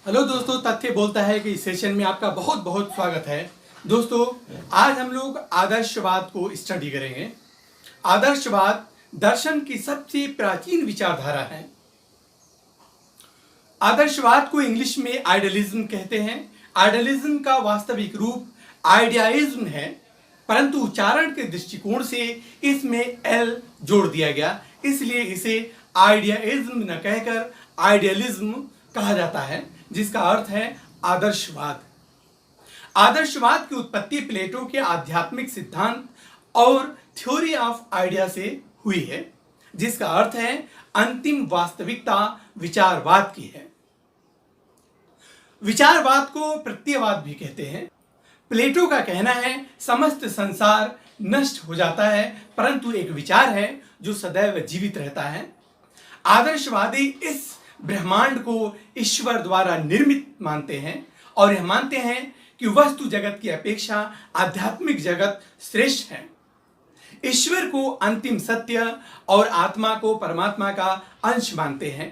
Hello दोस्तों, तथ्य बोलता है कि इस सेशन में आपका बहुत बहुत स्वागत है। दोस्तों, आज हम लोग आदर्शवाद को स्टडी करेंगे। आदर्शवाद दर्शन की सबसे प्राचीन विचारधारा है। आदर्शवाद को इंग्लिश में आइडियलिज्म कहते हैं। आइडियलिज्म का वास्तविक रूप आइडियाइज्म है, परंतु उच्चारण के दृष्टिकोण से इसमें एल जोड़ दिया गया, इसलिए इसे आइडियाइज्म न कहकर आइडियलिज्म कहा जाता है, जिसका अर्थ है आदर्शवाद। आदर्शवाद की उत्पत्ति प्लेटो के आध्यात्मिक सिद्धांत और थ्योरी ऑफ आइडिया से हुई है, जिसका अर्थ है अंतिम वास्तविकता विचारवाद की है। विचारवाद को प्रत्ययवाद भी कहते हैं। प्लेटो का कहना है समस्त संसार नष्ट हो जाता है, परंतु एक विचार है जो सदैव जीवित रहता है। आदर्शवादी इस ब्रह्मांड को ईश्वर द्वारा निर्मित मानते हैं और यह मानते हैं कि वस्तु जगत की अपेक्षा आध्यात्मिक जगत श्रेष्ठ है। ईश्वर को अंतिम सत्य और आत्मा को परमात्मा का अंश मानते हैं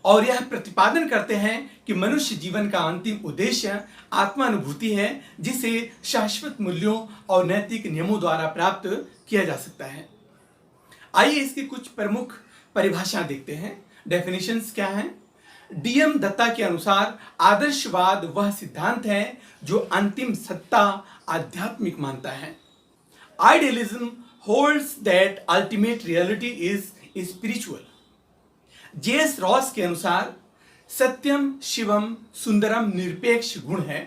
और यह प्रतिपादन करते हैं कि मनुष्य जीवन का अंतिम उद्देश्य आत्मानुभूति है, जिसे शाश्वत मूल्यों और नैतिक नियमों द्वारा प्राप्त किया जा सकता है। आइए इसकी कुछ प्रमुख परिभाषा देखते हैं। डेफिनेशंस क्या हैं? डीएम दत्ता के अनुसार आदर्शवाद वह सिद्धांत है जो अंतिम सत्ता आध्यात्मिक मानता है। Idealism holds that ultimate reality is spiritual. JS Ross के अनुसार सत्यम शिवम सुंदरम निरपेक्ष गुण है,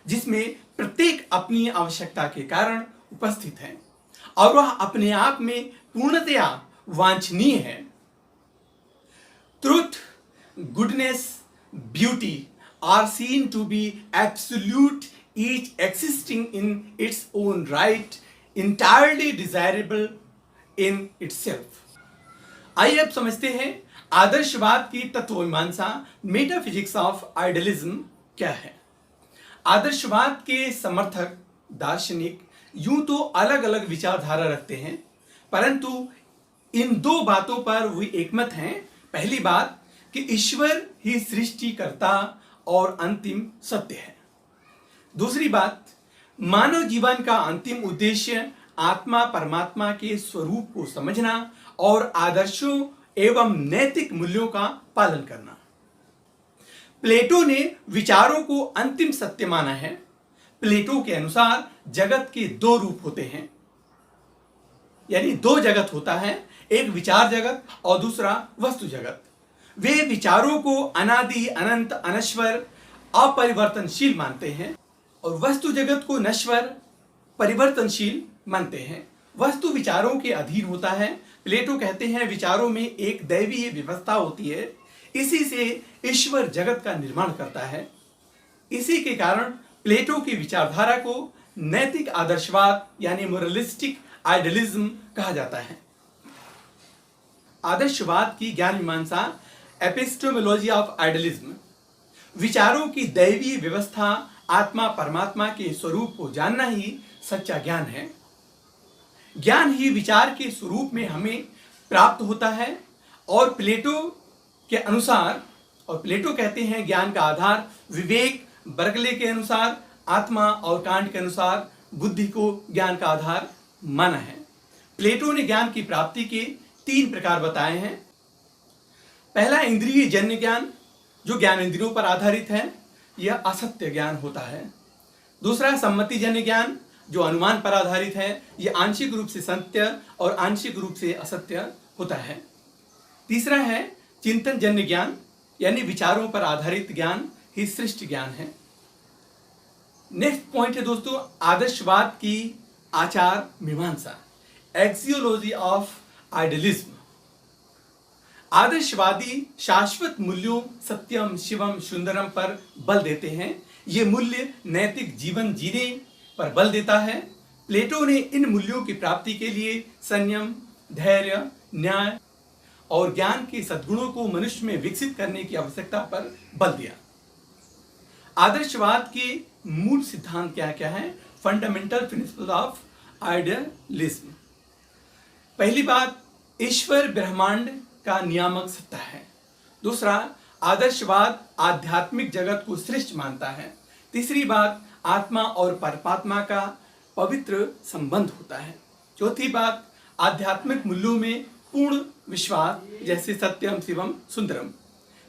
जिसमें प्रत्येक अपनी आवश्यकता के कारण उपस्थित है और वह अपने आप में पूर्णतया वांछनीय है। Truth, goodness, beauty are seen to be absolute, each existing in its own right, entirely desirable in itself. आइए अब समझते हैं आदर्शवाद की तत्वमीमांसा मेटाफिजिक्स ऑफ आइडियलिज्म क्या है। आदर्शवाद के समर्थक दार्शनिक यूं तो अलग अलग विचारधारा रखते हैं, परंतु इन दो बातों पर वे एकमत हैं। पहली बात कि ईश्वर ही सृष्टिकर्ता और अंतिम सत्य है। दूसरी बात, मानव जीवन का अंतिम उद्देश्य आत्मा परमात्मा के स्वरूप को समझना और आदर्शों एवं नैतिक मूल्यों का पालन करना। प्लेटो ने विचारों को अंतिम सत्य माना है। प्लेटो के अनुसार जगत के दो रूप होते हैं, यानी दो जगत होता है, एक विचार जगत और दूसरा वस्तु जगत। वे विचारों को अनादि अनंत अनश्वर अपरिवर्तनशील मानते हैं और वस्तु जगत को नश्वर परिवर्तनशील मानते हैं। वस्तु विचारों के अधीन होता है। प्लेटो कहते हैं विचारों में एक दैवीय व्यवस्था होती है, इसी से ईश्वर जगत का निर्माण करता है। इसी के कारण प्लेटो की विचारधारा को नैतिक आदर्शवाद यानी मोरलिस्टिक आइडियलिज्म कहा जाता है। आदर्शवाद की ज्ञान मीमांसा एपिस्टेमोलॉजी ऑफ आइडियलिज्म। विचारों की दैवीय व्यवस्था आत्मा परमात्मा के स्वरूप को जानना ही सच्चा ज्ञान है। ज्ञान ही विचार के स्वरूप में हमें प्राप्त होता है और प्लेटो के अनुसार, और प्लेटो कहते हैं ज्ञान का आधार विवेक, बर्कले के अनुसार आत्मा और कांट के अनुसार बुद्धि को ज्ञान का आधार माना है। प्लेटो ने ज्ञान की प्राप्ति के तीन प्रकार बताए हैं। पहला इंद्रिय जन्य ज्ञान, जो ज्ञान इंद्रियों पर आधारित है, यह असत्य ज्ञान होता है। दूसरा सम्मति जन्य ज्ञान, जो अनुमान पर आधारित है, यह आंशिक रूप से सत्य और आंशिक रूप से असत्य होता है। तीसरा है चिंतन जन्य ज्ञान, यानी विचारों पर आधारित ज्ञान ही श्रेष्ठ ज्ञान है। नेक्स्ट पॉइंट है दोस्तों आदर्शवाद की आचार मीमांसा, एक्सियोलॉजी ऑफ आइडियलिज्म। आदर्शवादी शाश्वत मूल्यों सत्यम शिवम सुंदरम पर बल देते हैं। ये मूल्य नैतिक जीवन जीने पर बल देता है। प्लेटो ने इन मूल्यों की प्राप्ति के लिए संयम, धैर्य, न्याय और ज्ञान के सद्गुणों को मनुष्य में विकसित करने की आवश्यकता पर बल दिया। आदर्शवाद के मूल सिद्धांत क्या क्या है? Fundamental principle of idealism. पहली बात, ईश्वर ब्रह्मांड का नियामक सत्ता है। दूसरा, आदर्शवाद आध्यात्मिक जगत को श्रेष्ठ मानता है। तीसरी बात, आत्मा और परमात्मा का पवित्र संबंध होता है। चौथी बात, आध्यात्मिक मूल्यों में पूर्ण विश्वास, जैसे सत्यम शिवम सुंदरम।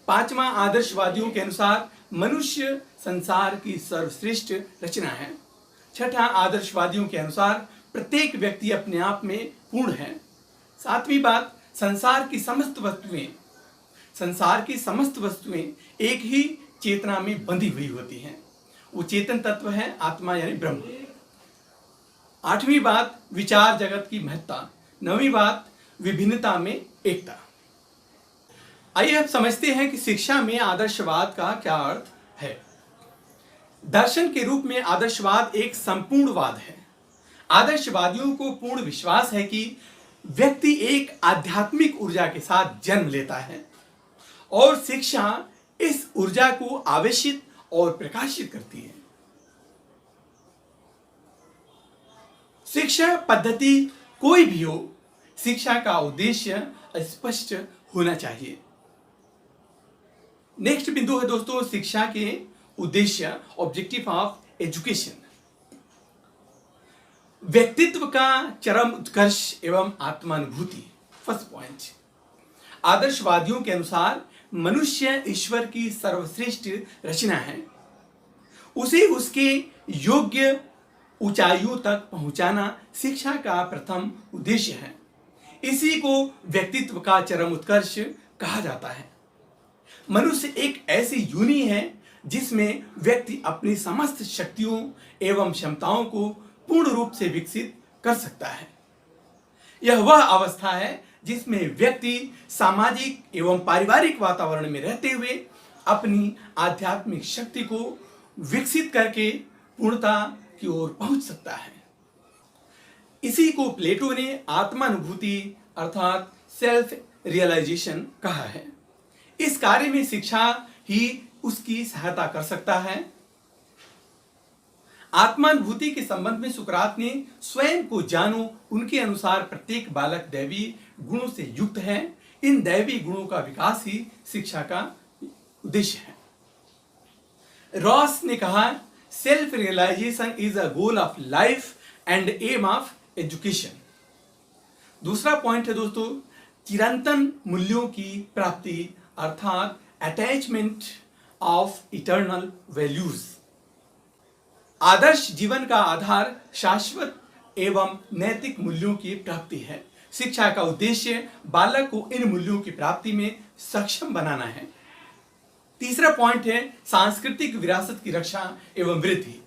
पांचवा, आदर्शवादियों के अनुसार मनुष्य संसार की सर्वश्रेष्ठ रचना है। छठा, आदर्शवादियों के अनुसार प्रत्येक व्यक्ति अपने आप में पूर्ण है। सातवीं बात, संसार की समस्त वस्तुएं एक ही चेतना में बंधी हुई होती हैं। वो चेतन तत्व है आत्मा यानी ब्रह्म। आठवीं बात, विचार जगत की महत्ता। नवीं बात, विभिन्नता में एकता। आइए अब समझते हैं कि शिक्षा में आदर्शवाद का क्या अर्थ है। दर्शन के रूप में आदर्शवाद एक संपूर्णवाद है। आदर्शवादियों को पूर्ण विश्वास है कि व्यक्ति एक आध्यात्मिक ऊर्जा के साथ जन्म लेता है और शिक्षा इस ऊर्जा को आवेशित और प्रकाशित करती है। शिक्षा पद्धति कोई भी हो, शिक्षा का उद्देश्य स्पष्ट होना चाहिए। नेक्स्ट बिंदु है दोस्तों, शिक्षा के उद्देश्य, ऑब्जेक्टिव ऑफ एजुकेशन। व्यक्तित्व का चरम उत्कर्ष एवं आत्मानुभूति। फर्स्ट पॉइंट, आदर्शवादियों के अनुसार मनुष्य ईश्वर की सर्वश्रेष्ठ रचना है। उसे उसके योग्य ऊंचाइयों तक पहुंचाना शिक्षा का प्रथम उद्देश्य है। इसी को व्यक्तित्व का चरम उत्कर्ष कहा जाता है। मनुष्य एक ऐसी यूनि है जिसमें व्यक्ति अपनी समस्त शक्तियों एवं क्षमताओं को पूर्ण रूप से विकसित कर सकता है। यह वह अवस्था है जिसमें व्यक्ति सामाजिक एवं पारिवारिक वातावरण में रहते हुए अपनी आध्यात्मिक शक्ति को विकसित करके पूर्णता की ओर पहुंच सकता है। इसी को प्लेटो ने आत्मानुभूति अर्थात सेल्फ रियलाइजेशन कहा है। इस कार्य में शिक्षा ही उसकी सहायता कर सकता है। आत्मानुभूति के संबंध में सुकरात ने स्वयं को जानो, उनके अनुसार प्रत्येक बालक दैवी गुणों से युक्त है। इन दैवी गुणों का विकास ही शिक्षा का उद्देश्य है। रॉस ने कहा, self realisation is a goal of life and aim of education. दूसरा पॉइंट है दोस्तों, चिरंतन मूल्यों की प्राप्ति अर्थात अटैचमेंट ऑफ इटर्नल वैल्यूज। आदर्श जीवन का आधार शाश्वत एवं नैतिक मूल्यों की प्राप्ति है। शिक्षा का उद्देश्य बालक को इन मूल्यों की प्राप्ति में सक्षम बनाना है। तीसरा पॉइंट है सांस्कृतिक विरासत की रक्षा एवं वृद्धि।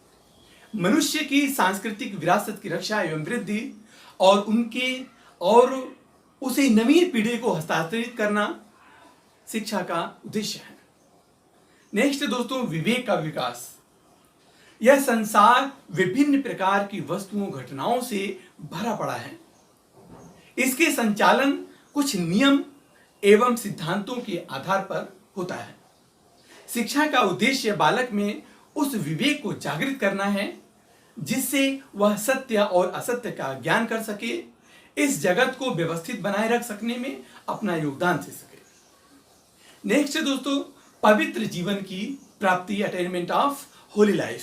मनुष्य की सांस्कृतिक विरासत की रक्षा एवं वृद्धि और उसे नवीन पीढ़ी को हस्तांतरित करना शिक्षा का उद्देश्य है। नेक्स्ट दोस्तों, विवेक का विकास। यह संसार विभिन्न प्रकार की वस्तुओं घटनाओं से भरा पड़ा है। इसके संचालन कुछ नियम एवं सिद्धांतों के आधार पर होता है। शिक्षा का उद्देश्य बालक में उस विवेक को जागृत करना है जिससे वह सत्य और असत्य का ज्ञान कर सके, इस जगत को व्यवस्थित बनाए रख सकने में अपना योगदान दे सके। नेक्स्ट दोस्तों, पवित्र जीवन की प्राप्ति, attainment of Holi life.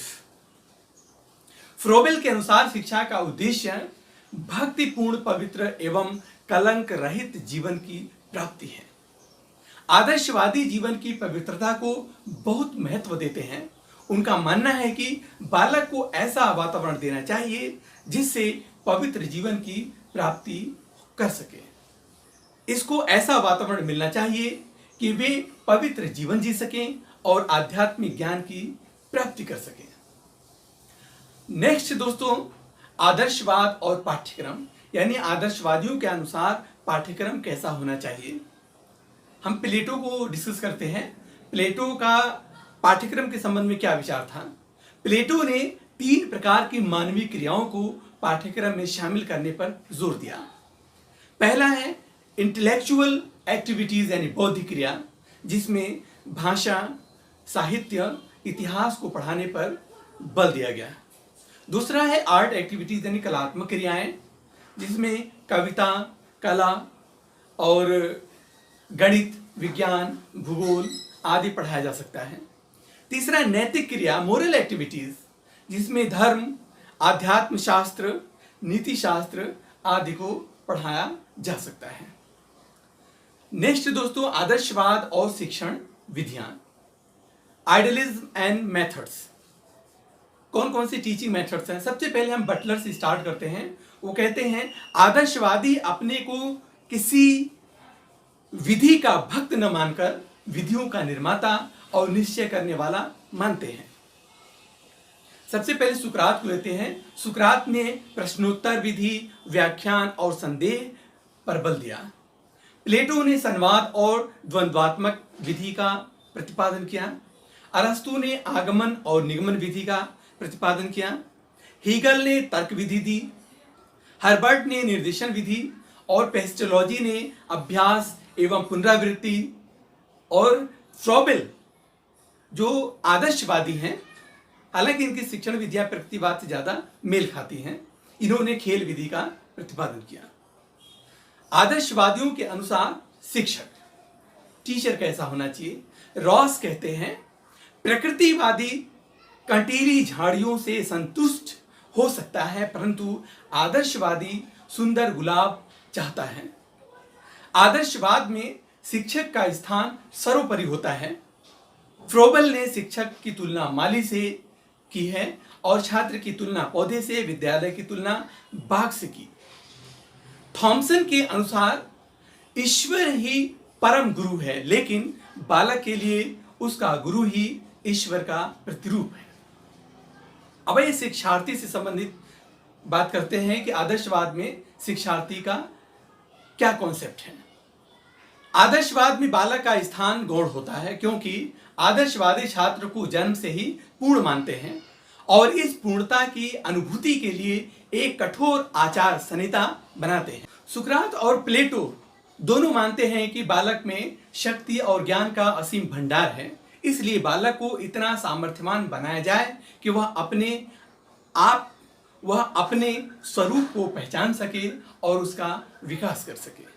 Froebel के अनुसार शिक्षा का उद्देश्य भक्तिपूर्ण, पवित्र एवं कलंक रहित जीवन की प्राप्ति है। आदर्शवादी जीवन की पवित्रता को बहुत महत्व देते हैं। उनका मानना है कि बालक को ऐसा वातावरण देना चाहिए जिससे पवित्र जीवन की प्राप्ति कर सके। इसको ऐसा वातावरण मिलना चाहिए कि वे पवित्र जीवन जी सकें और आध्यात्मिक ज्ञान की प्राप्ति कर सकें। नेक्स्ट दोस्तों, आदर्शवाद और पाठ्यक्रम, यानी आदर्शवादियों के अनुसार पाठ्यक्रम कैसा होना चाहिए। हम प्लेटो को डिस्कस करते हैं। प्लेटो का पाठ्यक्रम के संबंध में क्या विचार था। प्लेटो ने 3 प्रकार की मानवीय क्रियाओं को पाठ्यक्रम में शामिल करने पर जोर दिया। पहला है इंटेलेक्चुअल एक्टिविटीज यानी बौद्धिक क्रिया, जिसमें भाषा, साहित्य, इतिहास को पढ़ाने पर बल दिया गया। दूसरा है आर्ट एक्टिविटीज यानी कलात्मक क्रियाएं, जिसमें कविता, कला और गणित, विज्ञान, भूगोल आदि पढ़ाया जा सकता है। तीसरा, नैतिक क्रिया, मोरल एक्टिविटीज, जिसमें धर्म, आध्यात्म शास्त्र, नीति शास्त्र आदि को पढ़ाया जा सकता है। नेक्स्ट दोस्तों, आदर्शवाद और शिक्षण विधियां, आइडियलिज्म एंड मेथड्स। कौन कौन सी टीचिंग मेथड्स हैं? सबसे पहले हम बटलर से स्टार्ट करते हैं। वो कहते हैं आदर्शवादी अपने को किसी विधि का भक्त न मानकर विधियों का निर्माता और निश्चय करने वाला मानते हैं। सबसे पहले सुकरात को लेते हैं। सुकरात ने प्रश्नोत्तर विधि, व्याख्यान और संदेह पर बल दिया। प्लेटो ने संवाद और द्वंद्वात्मक विधि का प्रतिपादन किया। अरस्तु ने आगमन और निगमन विधि का प्रतिपादन किया। हीगल ने तर्क विधि दी। हर्बर्ट ने निर्देशन विधि और पेस्टोलॉजी ने अभ्यास एवं पुनरावृत्ति। और फ्रॉबेल जो आदर्शवादी हैं, हालांकि इनकी शिक्षण विधियां प्रकृतिवाद से ज्यादा मेल खाती हैं, इन्होंने खेल विधि का प्रतिपादन किया। आदर्शवादियों के अनुसार शिक्षक, टीचर कैसा होना चाहिए? रॉस कहते हैं प्रकृतिवादी कंटीली झाड़ियों से संतुष्ट हो सकता है, परंतु आदर्शवादी सुंदर गुलाब चाहता है। आदर्शवाद में शिक्षक का स्थान सर्वोपरि होता है। फ्रोबेल ने शिक्षक की तुलना माली से की है और छात्र की तुलना पौधे से, विद्यालय की तुलना बाग से की। थॉमसन के अनुसार ईश्वर ही परम गुरु है, लेकिन बालक के लिए उसका गुरु ही ईश्वर का प्रतिरूप है। अब ये शिक्षार्थी से संबंधित बात करते हैं कि आदर्शवाद में शिक्षार्थी का क्या कॉन्सेप्ट है। आदर्शवाद में बालक का स्थान गौण होता है, क्योंकि आदर्शवादी छात्र को जन्म से ही पूर्ण मानते हैं और इस पूर्णता की अनुभूति के लिए एक कठोर आचार संहिता बनाते हैं। सुकरात और प्लेटो दोनों मानते हैं कि बालक में शक्ति और ज्ञान का असीम भंडार है, इसलिए बालक को इतना सामर्थ्यवान बनाया जाए कि वह अपने स्वरूप को पहचान सके और उसका विकास कर सके।